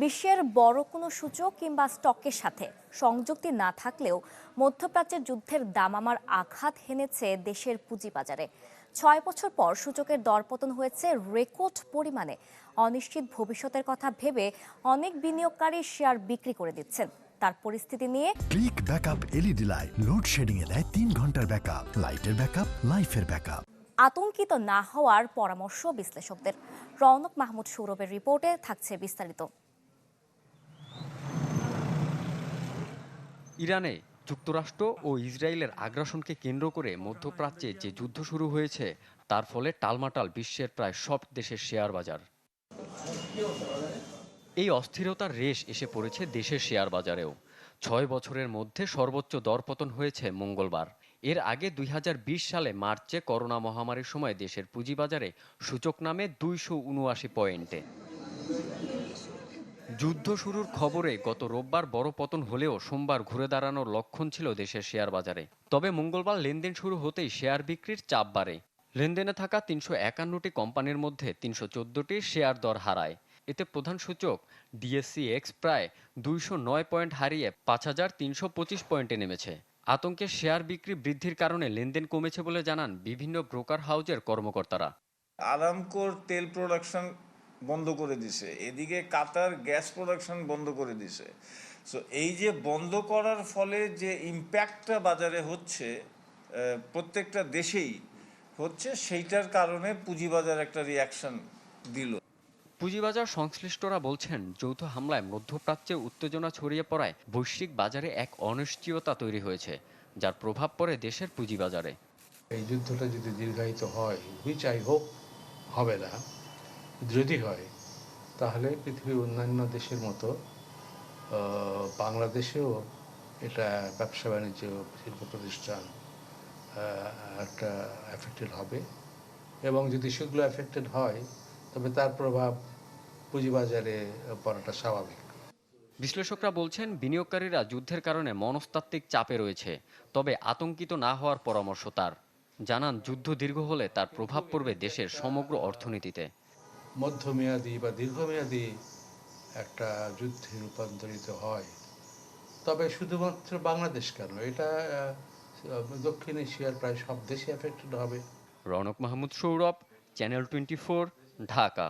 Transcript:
বিশ্বের বড় কোনো সূচক কিংবা স্টকের সাথে সংযুক্তি না থাকলেও মধ্যপ্রাচ্যের যুদ্ধের দামামার আঘাত হেনেছে দেশের পুঁজিবাজারে। 6 বছর পর সূচকের দরপতন হয়েছে রেকর্ড পরিমাণে। অনিশ্চিত ভবিষ্যতের কথা ভেবে অনেক বিনিয়োগকারী শেয়ার বিক্রি করে দিচ্ছেন। তার পরিস্থিতি নিয়ে click backup LED light load shedding এ দেয় 3 ঘন্টার ব্যাকআপ, লাইটের ব্যাকআপ, লাইফের ব্যাকআপ। আতঙ্কিত না হওয়ার পরামর্শ বিশ্লেষকদের। রওনক মাহমুদ সৌরভের রিপোর্টে থাকছে বিস্তারিত। ইরানে যুক্তরাষ্ট্র ও ইসরায়েলের আগ্রাসনকে কেন্দ্র করে মধ্যপ্রাচ্যে যে যুদ্ধ শুরু হয়েছে তার ফলে টালমাটাল বিশ্বের প্রায় সব দেশের শেয়ার বাজার। এই অস্থিরতার রেশ এসে পড়েছে দেশের শেয়ার বাজারেও। 6 বছরের মধ্যে সর্বোচ্চ দরপতন হয়েছে মঙ্গলবার। এর আগে 2020 সালে মার্চে করোনা মহামারীর সময় দেশের পুঁজিবাজারে সূচক নামে 279 পয়েন্টে। যুদ্ধ শুরুর খবরে গত রোববার বড় পতন হলেও সোমবার ঘুরে দাঁড়ানোর লক্ষণ ছিল দেশের শেয়ার বাজারে। তবে মঙ্গলবার লেনদেন শুরু হতেই শেয়ার বিক্রির চাপ বাড়ে। লেনদেনে থাকা 351টি কোম্পানির মধ্যে 314টি শেয়ার দর হারায়। এতে প্রধান সূচক ডিএসসিএক্স প্রায় 209 পয়েন্ট হারিয়ে 5325 পয়েন্টে নেমেছে। আতঙ্কে শেয়ার বিক্রি বৃদ্ধির কারণে লেনদেন কমেছে বলে জানান বিভিন্ন ব্রোকার হাউজের কর্মকর্তারা। আরামকোর তেল প্রোডাকশন বন্ধ করে দিছে, এদিকে কাতার গ্যাস প্রোডাকশন বন্ধ করে দিছে। সো এই যে বন্ধ করার ফলে যে ইম্প্যাক্টটা বাজারে হচ্ছে, প্রত্যেকটা দেশেই হচ্ছে, সেইটার কারণে পুঁজিবাজার একটা রিয়াকশন দিল। পুঁজিবাজার সংশ্লিষ্টরা বলছেন, যৌথ হামলায় মধ্যপ্রাচ্যে উত্তেজনা ছড়িয়ে পড়ায় বৈশ্বিক বাজারে এক অনিশ্চয়তা তৈরি হয়েছে, যার প্রভাব পড়ে দেশের পুঁজিবাজারে। এই যুদ্ধটা যদি দীর্ঘায়িত হয়, হুইচ আই হোপ হবে না, যদি হয় তাহলে পৃথিবীর অন্যান্য দেশের মতো বাংলাদেশেও এটা ব্যবসা বাণিজ্য, শিল্প প্রতিষ্ঠান একটা এফেক্টেড হবে। এবং যদি সেগুলো এফেক্টেড হয় তবে তার প্রভাব পুঁজিবাজারে পড়াটা স্বাভাবিক। বিশ্লেষকরা বলছেন, বিনিয়োগকারীরা যুদ্ধের কারণে মনস্তাত্ত্বিক চাপে রয়েছে, তবে আতঙ্কিত না হওয়ার পরামর্শ তার। জানান, যুদ্ধ দীর্ঘ হলে তার প্রভাব পড়বে দেশের সমগ্র অর্থনীতিতে। মধ্যমেয়াদী বা দীর্ঘমেয়াদী একটা যুদ্ধে রূপান্তরিত হয়, তবে শুধুমাত্র বাংলাদেশ কেন, এটা দক্ষিণ এশিয়ার প্রায় সব দেশে এফেক্টেড হবে। রওনক মাহমুদ সৌরভ, চ্যানেল 24, ঢাকা।